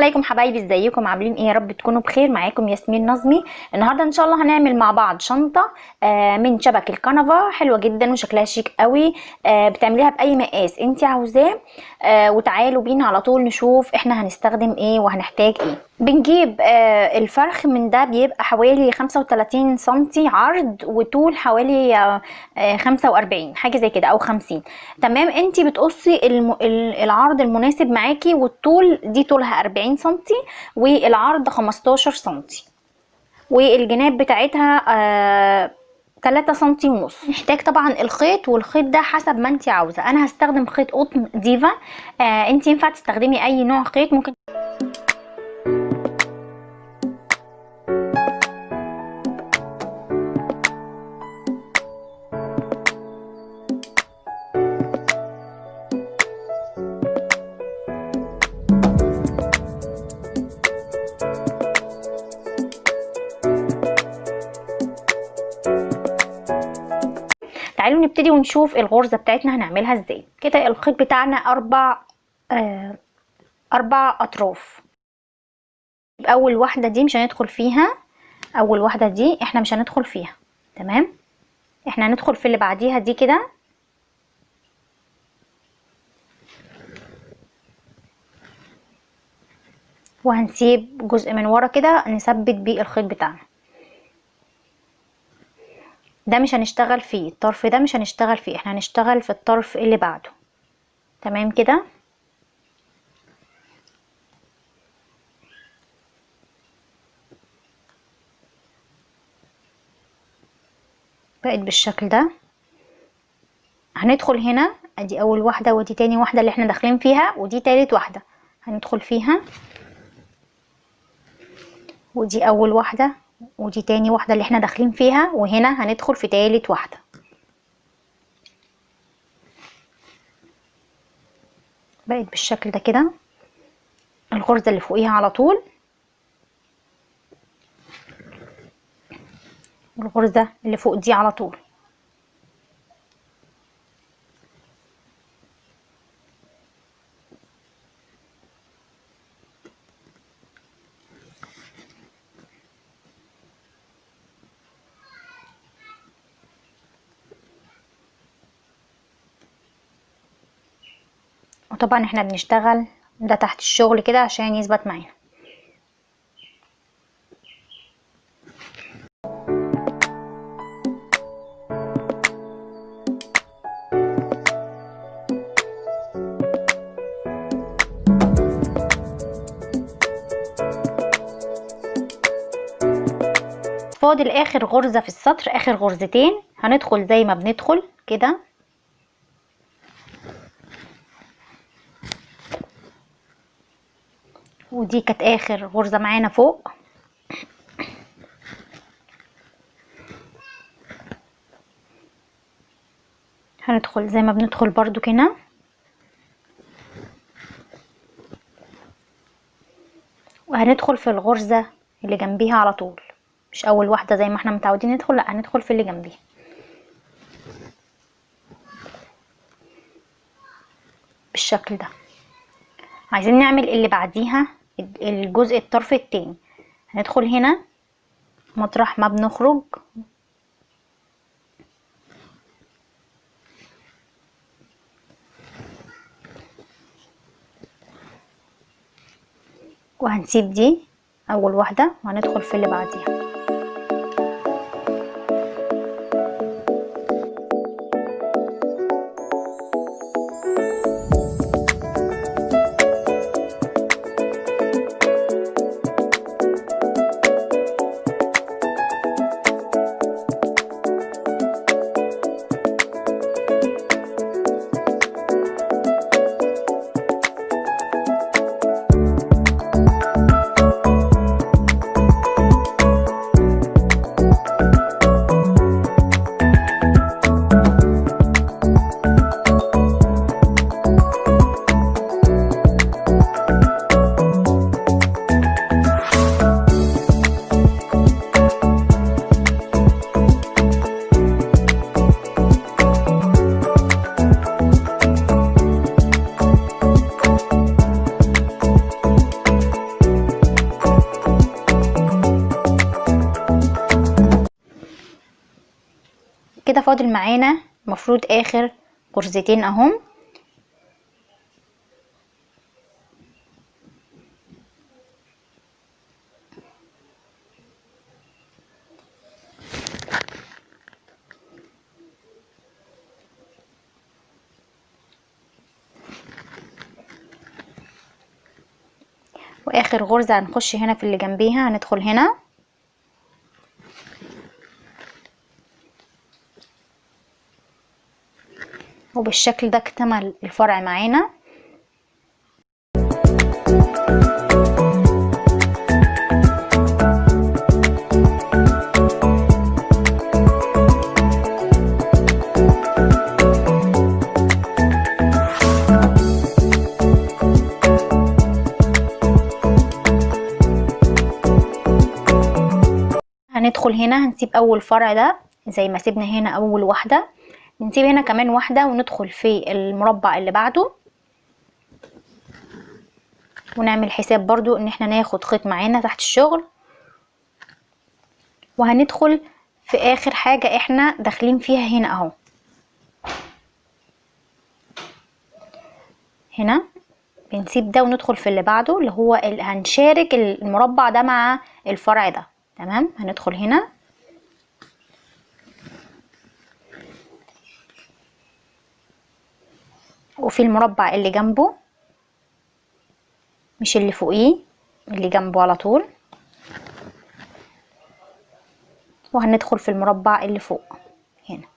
عليكم حبايبي، ازيكم عاملين ايه؟ يا رب تكونوا بخير. معاكم ياسمين نظمي. النهارده ان شاء الله هنعمل مع بعض شنطه من شبك الكنفا، حلوه جدا وشكلها شيك قوي. بتعمليها باي مقاس انت عاوزاه. وتعالوا بينا على طول نشوف احنا هنستخدم ايه وهنحتاج ايه. بنجيب الفرخ من ده، بيبقى حوالي 35 سنتي عرض، وطول حوالي 45 حاجه زي كده او 50. تمام، انت بتقصي العرض المناسب معاكي، والطول دي طولها 40 سنتي والعرض 15 سنتي، والجناب بتاعتها 3 سنتي ونص. نحتاج طبعا الخيط، والخيط ده حسب ما انت عاوزه. انا هستخدم خيط قطن ديفا. انت ينفع تستخدمي اي نوع خيط. ممكن تعالوا نبتدي ونشوف الغرزة بتاعتنا هنعملها ازاي. كده الخيط بتاعنا اربع اطراف. اول واحدة دي مش هندخل فيها، اول واحدة دي احنا مش هندخل فيها. تمام، احنا هندخل في اللي بعديها دي كده، وهنسيب جزء من ورا كده نثبت بيه الخيط بتاعنا. ده مش هنشتغل فيه، الطرف ده مش هنشتغل فيه، احنا هنشتغل في الطرف اللي بعده. تمام كده. بقت بالشكل ده. هندخل هنا، ادي اول واحدة ودي تاني واحدة اللي احنا داخلين فيها، ودي تالت واحدة هندخل فيها، ودي اول واحدة ودي تاني واحدة اللي احنا داخلين فيها، وهنا هندخل في تالت واحدة. بقت بالشكل ده كده. الغرزة اللي فوقيها على طول، والغرزة اللي فوق دي على طول. وطبعا احنا بنشتغل ده تحت الشغل كده عشان يثبت معانا. فاضل اخر غرزة في السطر، اخر غرزتين هندخل زي ما بندخل كده، ودي كانت اخر غرزة معانا فوق. هندخل زي ما بندخل برضو كده، وهندخل في الغرزة اللي جنبيها على طول، مش اول واحدة زي ما احنا متعودين ندخل، لا هندخل في اللي جنبيها بالشكل ده. عايزين نعمل اللي بعديها الجزء الطرف التاني. هندخل هنا مطرح ما بنخرج، وهنسيب دي اول واحدة وهندخل في اللي بعديها. كده فاضل معانا المفروض اخر غرزتين اهم. واخر غرزة هنخش هنا في اللي جنبيها، هندخل هنا وبالشكل ده اكتمل الفرع معانا. هندخل هنا هنسيب اول فرع ده زي ما سيبنا هنا اول واحدة، نسيب هنا كمان واحدة وندخل في المربع اللي بعده، ونعمل حساب برضو ان احنا ناخد خيط معانا تحت الشغل. وهندخل في اخر حاجة احنا داخلين فيها هنا اهو. هنا بنسيب ده وندخل في اللي بعده اللي هو هنشارك المربع ده مع الفرع ده. تمام، هندخل هنا وفي المربع اللي جنبه، مش اللي فوقيه، اللي جنبه على طول، وهندخل في المربع اللي فوق هنا.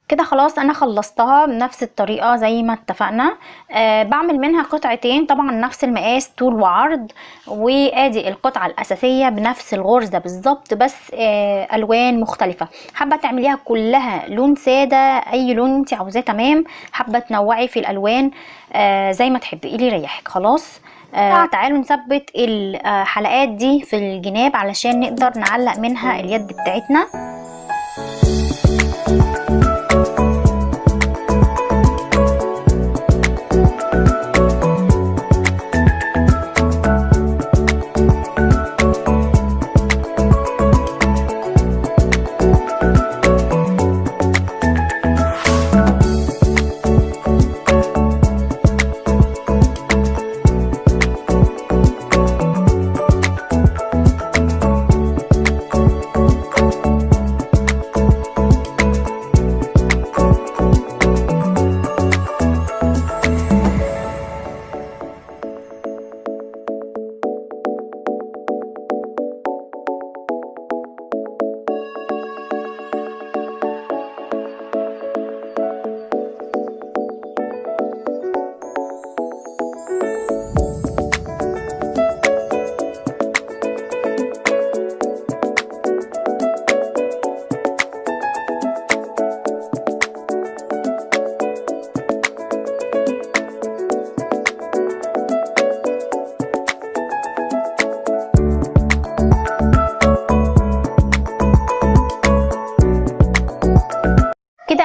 كده خلاص انا خلصتها بنفس الطريقة زي ما اتفقنا. بعمل منها قطعتين طبعا نفس المقاس طول وعرض، وادي القطعة الاساسية بنفس الغرزة بالظبط، بس الوان مختلفة. حابة تعمليها كلها لون سادة، اي لون انت عاوزاه تمام. حابة تنوعي في الالوان زي ما تحبي، اللي يريحك. خلاص تعالوا نثبت الحلقات دي في الجناب علشان نقدر نعلق منها اليد بتاعتنا.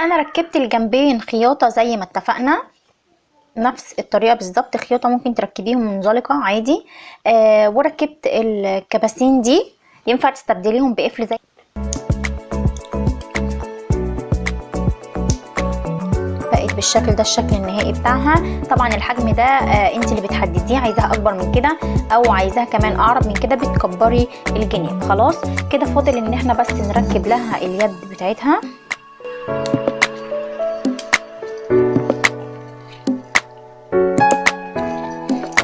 انا ركبت الجنبين خياطة زي ما اتفقنا، نفس الطريقة بالظبط. خياطة ممكن تركبيهم منزلقة عادي. وركبت الكباسين دي ينفع تستبدليهم بقفل زي بقت بالشكل ده، الشكل النهائي بتاعها. طبعا الحجم ده انت اللي بتحدديه، عايزاها اكبر من كده او عايزاها كمان اعرض من كده بتكبري الجناب. خلاص كده فاضل ان احنا بس نركب لها اليد بتاعتها.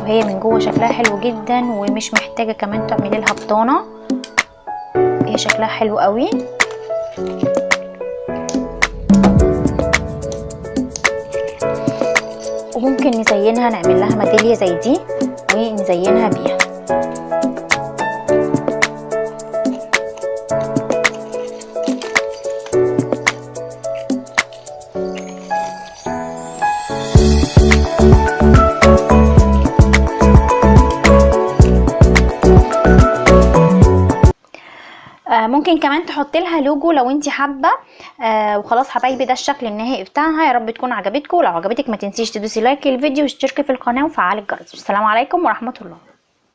وهي من جوه شكلها حلو جدا، ومش محتاجه كمان تعملي لها بطانه، هي شكلها حلو قوي. وممكن نزينها، نعمل لها ميداليه زي دي ونزينها بيها. ممكن كمان تحط لها لوجو لو انت حابه. وخلاص حبايبي، ده الشكل النهائي بتاعها. يا رب تكون عجبتكم، ولو عجبتك ما تنسيش تدوسي لايك للفيديو واشتركي في القناه وفعلي الجرس. السلام عليكم ورحمه الله.